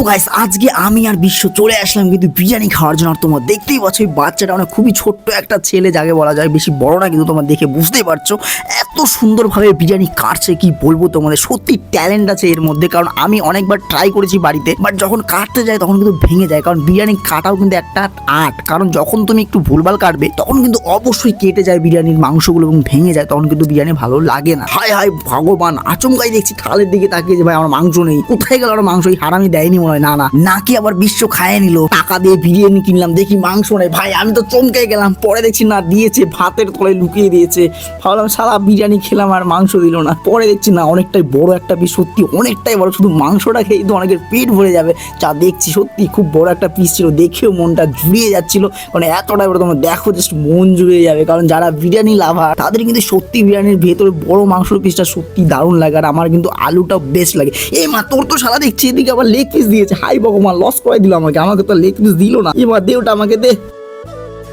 Guys আজকে আমি আর বিশ্ব চলে আসলাম কিন্তু বিরিয়ানি খাওয়ার জন্য। আর তোমরা দেখতেই পাচ্ছ এই বাচ্চাটা অনেক খুবই ছোট্ট একটা ছেলে, যাকে বলা যায় বেশি বড় না, কিন্তু তোমরা দেখে বুঝতেই পারছো এত সুন্দরভাবে বিরিয়ানি কাটছে। কি বলবো তোমাদের, সত্যি ট্যালেন্ট আছে এর মধ্যে। কারণ আমি অনেকবার ট্রাই করেছি বাড়িতে, বাট যখন কাটতে যাই তখন কিন্তু ভেঙে যায়। কারণ বিরিয়ানি কাটাও কিন্তু একটা আর্ট, কারণ যখন তুমি একটু ভুলভাল কাটবে তখন কিন্তু অবশ্যই কেটে যায় বিরিয়ানির মাংসগুলো এবং ভেঙে যায়, তখন কিন্তু বিরিয়ানি ভালো লাগে না। হায় হায় ভগবান, আচমকাই দেখছি থালের দিকে তাকিয়ে যে ভাই আমার মাংস নেই, কোথায় গেল আমার মাংস? এই হারামি দেয়নি মনে হয়, না নাকি আবার বিশ্ব খায় নিল। টাকা দিয়ে বিরিয়ানি কিনলাম, দেখি মাংস নেই। ভাই আমি তো চমকে গেলাম, পরে দেখছি না দিয়েছে, ভাতের তলায় লুকিয়ে দিয়েছে। ভাবলাম সারা বিরিয়ানি খেলাম আর মাংস দিল না। পরে দেখছি না অনেকটাই বড় একটা পিস, সত্যি অনেকটাই বড়। শুধু মাংসটা খেয়ে তো অনেকের পেট ভরে যাবে। যা দেখছি সত্যি খুব বড় একটা পিস ছিল, দেখেও মনটা জুড়িয়ে যাচ্ছিল। মানে এতটাই বড়, তোমরা দেখো জাস্ট মন জুড়িয়ে যাবে। কারণ যারা বিরিয়ানি লাভার তাদের কিন্তু সত্যি বিরিয়ানির ভেতরে বড় মাংসের পিসটা সত্যি দারুণ লাগে। আর আমার কিন্তু আলুটাও বেস্ট লাগে। এই মা, তোর তো সারা দেখছি এদিকে আবার লেগ পিস দিয়েছে। হাই ভগবান, লস করে দিল আমাকে তো লেগ পিস দিল না। এবার দে ওটা আমাকে, দে।